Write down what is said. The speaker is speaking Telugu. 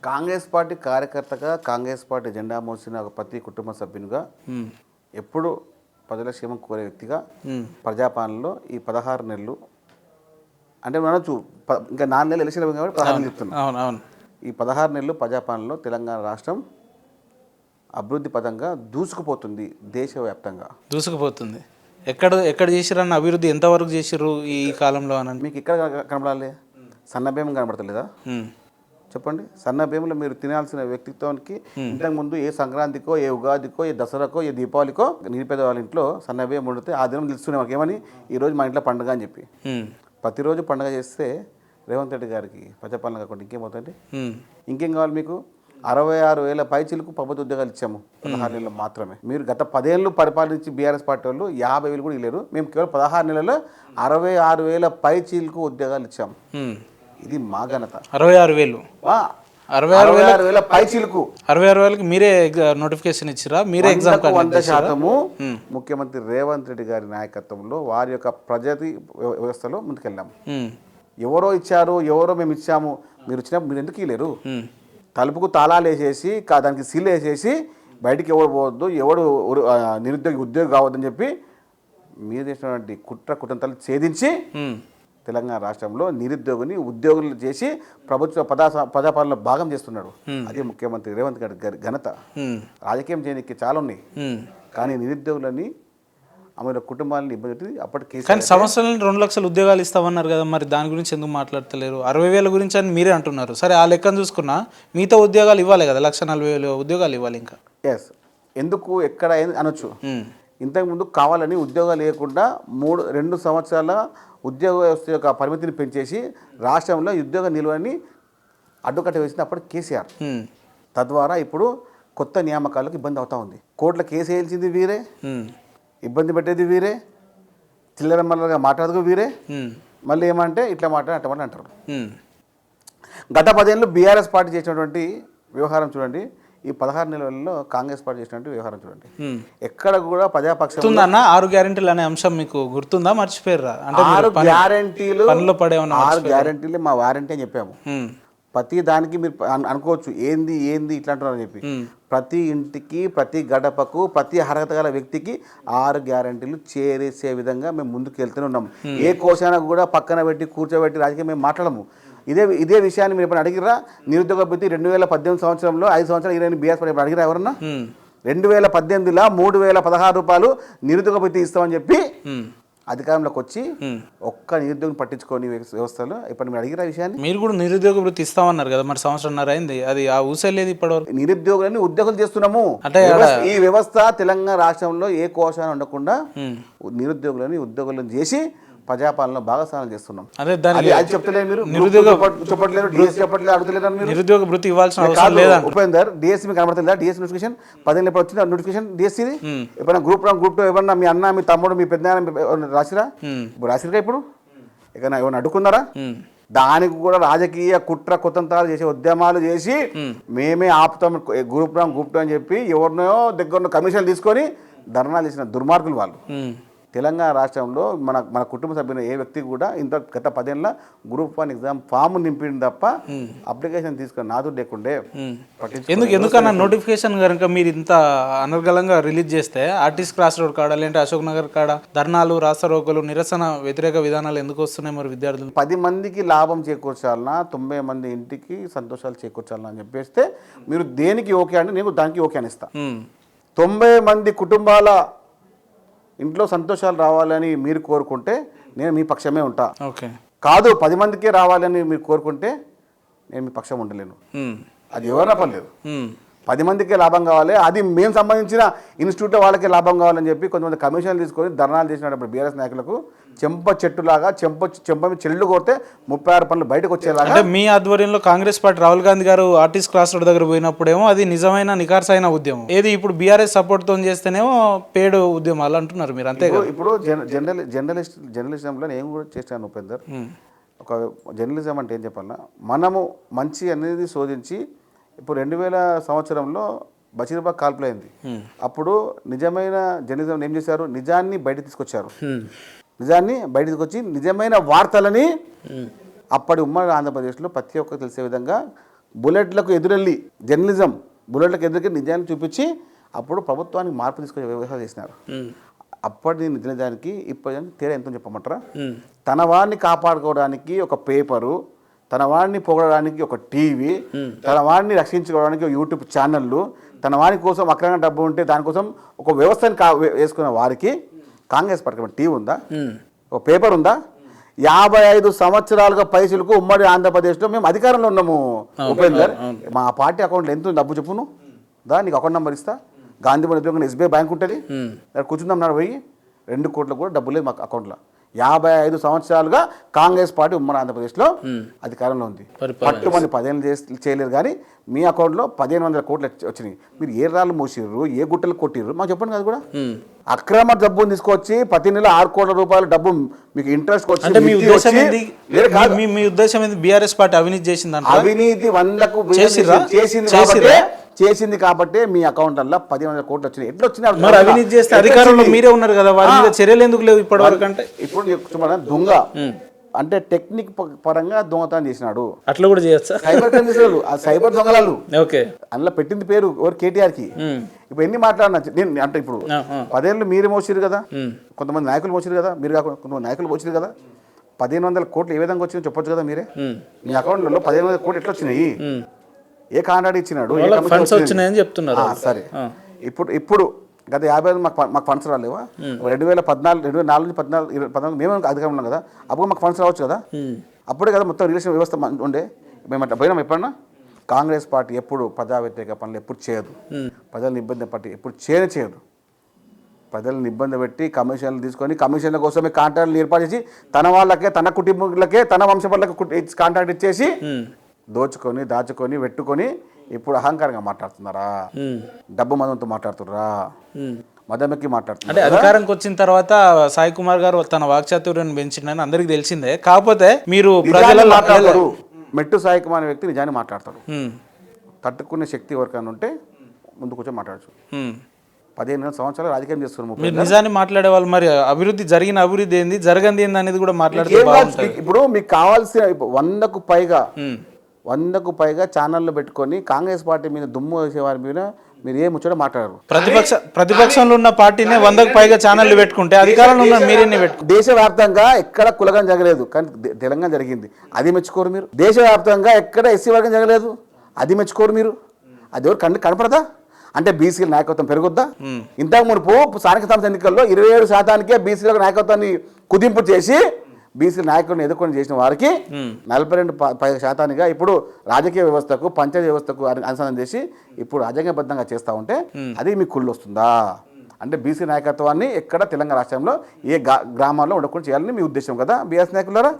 కాంగ్రెస్ పార్టీ కార్యకర్తగా కాంగ్రెస్ పార్టీ జెండా మోసిన ఒక ప్రతి కుటుంబ సభ్యునిగా ఎప్పుడు ప్రజల క్షేమం కోరే వ్యక్తిగా ప్రజాపాలనలో ఈ 16 నెలలు అంటే మనం ఇంకా 4 నెలలు ఎలక్షన్ కాబట్టి 16 నెలలు చెప్తున్నాం. ఈ 16 నెలలు ప్రజాపాలనలో తెలంగాణ రాష్ట్రం అభివృద్ధి పదంగా దూసుకుపోతుంది. దేశవ్యాప్తంగా దూసుకుపోతుంది. ఎక్కడ చేసిరన్న అభివృద్ధి ఎంతవరకు చేసిర్రు ఈ కాలంలో అని మీకు ఇక్కడ కనబడాలి? సన్నబియ్యం కనబడతలేదా? చెప్పండి. సన్నబియ్యంలో మీరు తినాల్సిన వ్యక్తిత్వానికి ఇంతకుముందు ఏ సంక్రాంతికో ఏ ఉగాదికో ఏ దసరాకో ఏ దీపావళికో నిరుపేద వాళ్ళ ఇంట్లో సన్నబియ్యం వండితే ఆ దినం తెలుస్తున్నాయి మాకు ఏమని ఈరోజు మా ఇంట్లో పండుగ అని చెప్పి. ప్రతిరోజు పండుగ చేస్తే రేవంత్ రెడ్డి గారికి ప్రజాపాలన కాకుండా ఇంకేమవుతుంది? ఇంకేం కావాలి మీకు? 66,000 పైచీలకు ప్రభుత్వ ఉద్యోగాలు ఇచ్చాము 16 నెలలు మాత్రమే. మీరు గత 10 ఏళ్ళు పరిపాలించి బీఆర్ఎస్ పార్టీ వాళ్ళు 50,000 కూడా ఇవ్వలేరు. మేము కేవలం 16 నెలల్లో 66,000 పైచీలకు ఉద్యోగాలు ఇచ్చాము. ఇది మా ఘనత. 66,000 66,000 పైచీలకు 66,000కి మీరే నోటిఫికేషన్ ఇచ్చిరా? మీరే ఎగ్జామ్ 100% ముఖ్యమంత్రి రేవంత్ రెడ్డి గారి నాయకత్వంలో వారి యొక్క ప్రజాతి వ్యవస్థలో ముందుకెళ్ళాము. ఎవరో ఇచ్చారు, ఎవరో మేము ఇచ్చాము, మీరు ఇచ్చినప్పుడు మీరు ఎందుకు ఇవ్వలేరు? తలుపుకు తాళాలు వేసేసి దానికి సీల్ వేసేసి బయటికి ఎవడు పోవద్దు, ఎవడు నిరుద్యోగి ఉద్యోగి కావద్దని చెప్పి మీరు చేసినటువంటి కుట్రతలు ఛేదించి తెలంగాణ రాష్ట్రంలో నిరుద్యోగిని ఉద్యోగులు చేసి ప్రభుత్వ ప్రజాపాలనలో భాగం చేస్తున్నాడు. అదే ముఖ్యమంత్రి రేవంత్ గారి ఘనత. రాజకీయం చేయడానికి చాలా ఉన్నాయి, కానీ నిరుద్యోగులని ఆమె కుటుంబాలను ఇబ్బంది అప్పటికి. కానీ సంవత్సరానికి 2 లక్షల ఉద్యోగాలు ఇస్తామన్నారు కదా, మరి దాని గురించి ఎందుకు మాట్లాడతలేరు? 60,000 గురించి అని మీరే అంటున్నారు. సరే, ఆ లెక్కను చూసుకున్నా మిగతా ఉద్యోగాలు ఇవ్వాలి కదా, 1,40,000 ఉద్యోగాలు ఇవ్వాలి. ఇంకా ఎస్, ఎందుకు ఎక్కడ అనొచ్చు. ఇంతకుముందు కావాలని ఉద్యోగాలు లేకుండా 2 సంవత్సరాల ఉద్యోగ వ్యవస్థ యొక్క పరిమితిని పెంచేసి రాష్ట్రంలో ఉద్యోగ నిల్వని అడ్డుకట్ట వేసింది అప్పుడు కేసీఆర్. తద్వారా ఇప్పుడు కొత్త నియామకాలకు ఇబ్బంది అవుతా ఉంది. కోర్టులో కేసు వేయాల్సింది వీరే, ఇబ్బంది పెట్టేది వీరే, చిల్లర మల్లరగా మాట్లాడదు వీరే. మళ్ళీ ఏమంటే ఇట్లా అట్లా అంటారు. గత 10 ఏళ్ళు బీఆర్ఎస్ పార్టీ చేసినటువంటి వ్యవహారం చూడండి, ఈ 16 నెలల్లో కాంగ్రెస్ పార్టీ చేసినటువంటి వ్యవహారం చూడండి. ఎక్కడ కూడా ప్రజాపక్షం 6 గ్యారెంటీలు అనే అంశం మీకు గుర్తుందా? మర్చిపోయారా? అంటే 6 గ్యారెంటీలు పనిలో పడే 6 గ్యారెంటీలు మా వారంటీ అని చెప్పాము. ప్రతి దానికి మీరు అనుకోవచ్చు ఏంది ఇట్లా అంటున్నారని చెప్పి. ప్రతి ఇంటికి, ప్రతి గడపకు, ప్రతి అర్హత గల వ్యక్తికి 6 గ్యారెంటీలు చేరేసే విధంగా మేము ముందుకు వెళ్తూనే ఉన్నాము. ఏ కోశాన కూడా పక్కన పెట్టి కూర్చోబెట్టి రాజకీయం మేము మాట్లాడము. ఇదే విషయాన్ని మీరు ఎప్పుడు అడిగిరా? నిరుద్యోగ భృతి 2018 సంవత్సరంలో 5 సంవత్సరాలు 20 బీఆర్ఎస్ పార్టీ అడిగిరా ఎవరన్నా? 2018లో 3,016 రూపాయలు నిరుద్యోగ భృతి ఇస్తామని చెప్పి అధికారంలోకి వచ్చి ఒక్క నిరుద్యోగం పట్టించుకోని వ్యవస్థలో ఇప్పుడు మీరు అడిగిన విషయాన్ని. మీరు కూడా నిరుద్యోగ వృత్తి ఇస్తామన్నారు కదా, మరి 1.5 సంవత్సరం అయింది, అది ఆ ఊసలేదు ఇప్పటివరకు. నిరుద్యోగులని ఉద్యోగాలు చేస్తున్నాము. అంటే ఈ వ్యవస్థ తెలంగాణ రాష్ట్రంలో ఏ కోశాన్ని ఉండకుండా నిరుద్యోగులని ఉద్యోగులను చేసి ప్రజాపాలన భాగస్వామ్యం చేస్తున్నాం. అదే అది చెప్తలేదు మీరు. నిరుద్యోగ చెప్పట్లేదు, డిఎస్ చెప్పట్లేదు, అడుగుతలేదు మీరు. నిరుద్యోగ వృత్తి ఇవ్వాల్సిన అవసరం లేదా? ఉపేందర్, డిఎస్ మీకు కనబడతలేదా? డిఎస్ నోటిఫికేషన్ 10 ఏళ్ళు ఎప్పుడు వచ్చింది నోటిఫికేషన్ డిఎస్? ఇది ఎప్పుడైనా గ్రూప్ 2 ఎవరన్నా మీ అన్న, మీ తమ్ముడు, మీ పెద్ద రాసిరా? ఇప్పుడు రాసిరా? ఇప్పుడు ఎక్కడైనా ఎవరైనా అడుక్కున్నారా? దానికి కూడా రాజకీయ కుట్రతంత్రాలు చేసి ఉద్యమాలు చేసి మేమే ఆపుతాం గ్రూప్ 2 అని చెప్పి ఎవరినో దగ్గర కమిషన్లు తీసుకొని ధర్నాలు చేసిన దుర్మార్గులు వాళ్ళు. తెలంగాణ రాష్ట్రంలో మన కుటుంబ సభ్యులు ఏ వ్యక్తి కూడా గత 10 ఏళ్ళ గ్రూప్ 1 ఎగ్జామ్ ఫామ్ నింపింది తప్ప అప్లికేషన్ తీసుకొని నాదు లేకుండే. ఎందుకన్నా నోటిఫికేషన్ కనుక మీరు ఇంత అనర్గళంగా రిలీజ్ చేస్తే ఆర్టీసీ క్రాస్ రోడ్ కాడ లేదంటే అశోక్ నగర్ కాడ ధర్నాలు, రాస్తారోకోలు, నిరసన వ్యతిరేక విధానాలు ఎందుకు వస్తున్నాయి? మరి విద్యార్థులు 10 మందికి లాభం చేకూర్చాలన్నా, 90 మంది ఇంటికి సంతోషాలు చేకూర్చాలన్నా అని చెప్పేస్తే మీరు దేనికి ఓకే అంటే నేను దానికి ఓకే అని ఇస్తా. 90 మంది కుటుంబాల ఇంట్లో సంతోషాలు రావాలని మీరు కోరుకుంటే నేను మీ పక్షమే ఉంటా. కాదు 10 మందికే రావాలని మీరు కోరుకుంటే నేను మీ పక్షం ఉండలేను. అది ఎవరైనా పర్లేదు. 10 మందికే లాభం కావాలి, అది మేము సంబంధించిన ఇన్స్టిట్యూట్ వాళ్ళకే లాభం కావాలని చెప్పి కొంతమంది కమిషన్లు తీసుకొని ధర్నాలు చేసినప్పుడు బీఆర్ఎస్ నాయకులకు చెంప చెట్టులాగా చెంప చెల్లు కొడితే 36 పనులు బయటకు వచ్చేలాగా. అంటే మీ ఆధ్వర్యంలో కాంగ్రెస్ పార్టీ రాహుల్ గాంధీ గారు ఆర్టీసీ క్రాస్ రోడ్ దగ్గర పోయినప్పుడేమో అది నిజమైన నికార్సైన ఉద్యమం, ఏది ఇప్పుడు బీఆర్ఎస్ సపోర్ట్తో చేస్తేనేమో పేడు ఉద్యమాలు అంటున్నారు మీరు. అంతే ఇప్పుడు జర్నలిజంలో నేను కూడా చేశాను ఉపేందర్. ఒక జర్నలిజం అంటే ఏం చెప్పాలన్నా, మనము మంచి అనేది శోధించి ఇప్పుడు 2000 సంవత్సరంలో బషీర్బాగ్ కాల్పులైంది. అప్పుడు నిజమైన జర్నలిజం ఏం చేశారు? నిజాన్ని బయట తీసుకొచ్చారు. నిజాన్ని బయట తీసుకొచ్చి నిజమైన వార్తలని అప్పటి ఉమ్మడి ఆంధ్రప్రదేశ్లో ప్రతి ఒక్కరికి తెలిసే విధంగా బుల్లెట్లకు ఎదురెళ్ళి జర్నలిజం బుల్లెట్లకు ఎదురుకి నిజాన్ని చూపించి అప్పుడు ప్రభుత్వానికి మార్పు తీసుకొచ్చే వ్యవస్థ చేసినారు. అప్పటి నిజానికి ఇప్పటి తేడా ఎంతో చెప్పమంటారా? తన వాడిని కాపాడుకోవడానికి ఒక పేపరు, తన వాడిని పొగడడానికి ఒక టీవీ, తన వాడిని రక్షించుకోవడానికి ఒక యూట్యూబ్ ఛానళ్ళు, తన వాడి కోసం అక్రమంగా డబ్బు ఉంటే దానికోసం ఒక వ్యవస్థని వేసుకున్న వారికి కాంగ్రెస్ పార్టీ టీవీ ఉందా, ఒక పేపర్ ఉందా? 55 సంవత్సరాలుగా పైసలకు ఉమ్మడి ఆంధ్రప్రదేశ్లో మేము అధికారంలో ఉన్నాము. ఉపేందర్, మా పార్టీ అకౌంట్లో ఎంత డబ్బు చెప్పును దా, నీకు అకౌంట్ నెంబర్ ఇస్తా. గాంధీ భవన్ ఎస్బీఐ బ్యాంక్ ఉంటుంది, కూర్చుందాం నాడు పోయి 2 కోట్లకు కూడా డబ్బు లేదు మాకు అకౌంట్లో. 55 సంవత్సరాలుగా కాంగ్రెస్ పార్టీ ఉమ్మడి ఆంధ్రప్రదేశ్లో అధికారంలో ఉంది. పట్టుమని 10 ఏళ్ళు చేయలేరు, కానీ మీ అకౌంట్లో 1500 కోట్లు వచ్చినాయి. మీరు ఏ రాళ్ళు మూసిర్రు, ఏ గుట్టలు కొట్టిర్రు మాకు చెప్పండి. కదా కూడా అక్రమ డబ్బును తీసుకొచ్చి ప్రతి నెల 6 కోట్ల రూపాయల డబ్బు మీకు ఇంట్రెస్ట్ అంటే మీ ఉద్దేశం ఏంది? బీఆర్ఎస్ పార్టీ అవినీతి చేసింది, అవినీతి 100కు చేసింది కాబట్టి మీ అకౌంట్లలో 1500 కోట్లు వచ్చినాయి. ఎట్లా వచ్చినాయి? మరి అవినీతి చేస్తే అధికారంలో మీరే ఉన్నారు కదా, వారి మీద చర్యలు ఎందుకు లేవు ఇప్పటి వరకు? అంటే ఇప్పుడు దొంగ అంటే టెక్నిక్ పరంగా దొంగతనం చేసినాడు, అట్లా కూడా చేయొచ్చా? సైబర్ క్రైమ్స్, ఆ సైబర్ దొంగలు. ఓకే, అందులో పెట్టింది పేరు ఎవరు? కేటీఆర్ కి. ఇప్పుడు ఎన్ని మాట్లాడినా నేను అంటే ఇప్పుడు 10 ఏళ్ళు మీరు మోసిరు కదా, కొంతమంది నాయకులు మోసిరు కదా, మీరు కాకుండా కొంతమంది నాయకులు మోసిరు కదా. 1500 కోట్లు ఏ విధంగా వచ్చిందో చెప్పొచ్చు కదా మీరే. మీ అకౌంట్లలో 1500 కోట్లు ఎట్లా వచ్చినాయి? ఏ కాంట్రాక్ట్ ఇచ్చినాడు? ఫండ్స్ వచ్చినాయని చెప్తున్నారు. సరే, ఇప్పుడు గత 50 మాకు ఫండ్స్ రాలేవా? 2014, 2004 నుంచి 14 మేము అధికారంలో ఉన్నాం కదా, అప్పుడు మాకు ఫండ్స్ రావచ్చు కదా. అప్పుడే కదా మొత్తం రిలేషన్ వ్యవస్థ ఉండే. మేము అట్లా పోయినాం ఎప్పుడన్నా? కాంగ్రెస్ పార్టీ ఎప్పుడు ప్రజా వ్యతిరేక పనులు ఎప్పుడు చేయదు, ప్రజలను ఇబ్బంది పట్టి ఎప్పుడు చేయదు. ప్రజలను ఇబ్బంది పెట్టి కమిషన్లు తీసుకొని కమిషన్ల కోసమే కాంట్రాక్ట్లు ఏర్పాటు చేసి తన వాళ్ళకే, తన కుటుంబాలకే, తన వంశపరులకు కాంట్రాక్ట్ ఇచ్చేసి దోచుకొని దాచుకొని పెట్టుకొని ఇప్పుడు అహంకారంగా మాట్లాడుతున్నారా? డబ్బు మదంతో మాట్లాడుతున్నారా? మదమెక్కి మాట్లాడుతున్నారు. అంటే అధికారంకి వచ్చిన తర్వాత సాయి కుమార్ గారు తన వాక్చాతుర్యాన్ని పెంచిందని అందరికి తెలిసిందే. కాకపోతే మీరు ప్రజల మాట్లాడతారు. మెట్టు సాయి కుమార్ అనే వ్యక్తి నిజాన్ని మాట్లాడతాడు. తట్టుకునే శక్తి ఎవరికైనా ఉంటే ముందు కూర్చొని మాట్లాడచ్చు. 15 సంవత్సరాలు రాజకీయం చేస్తున్నారు. మీరు నిజాన్ని మాట్లాడే వాళ్ళు, మరి జరిగిన అభివృద్ధి ఏంది, జరగంది ఏంది అనేది కూడా మాట్లాడితే ఇప్పుడు మీకు కావాల్సిన 100కు పైగా ఛానళ్ళు పెట్టుకొని కాంగ్రెస్ పార్టీ మీద దుమ్ము వేసే వారి మీద మీరు ఏ ముచ్చట మాట్లాడరు. ప్రతిపక్షంలో ఉన్న పార్టీనే 100కు పైగా ఛానళ్ళు పెట్టుకుంటే అధికారంలో ఉన్న మీరేనే పెట్టుకుంటారు. దేశవ్యాప్తంగా ఎక్కడ కులగం జరగలేదు, కానీ తెలంగాణ జరిగింది. అది మెచ్చుకోరు మీరు. దేశవ్యాప్తంగా ఎక్కడ ఎస్సీ వర్గం జరగలేదు, అది మెచ్చుకోరు మీరు. అది ఎవరు కనపడదా? అంటే బీసీల నాయకత్వం పెరుగుద్దా? ఇంతకు మునుపు స్థానిక సంస్థ ఎన్నికల్లో 27% బీసీల నాయకత్వాన్ని కుదింపు చేసి బీసీ నాయకులను ఎదుర్కొని చేసిన వారికి 42% ఇప్పుడు రాజకీయ వ్యవస్థకు, పంచాయతీ వ్యవస్థకు అనుసంధానం చేసి ఇప్పుడు రాజ్యాంగబద్ధంగా చేస్తూ ఉంటే అది మీకు కుళ్ళు వస్తుందా? అంటే బీసీ నాయకత్వాన్ని ఎక్కడ తెలంగాణ రాష్ట్రంలో ఏ గ్రామాల్లో ఉండకుండా చేయాలని మీ ఉద్దేశం కదా బీఆర్ఎస్ నాయకులారా?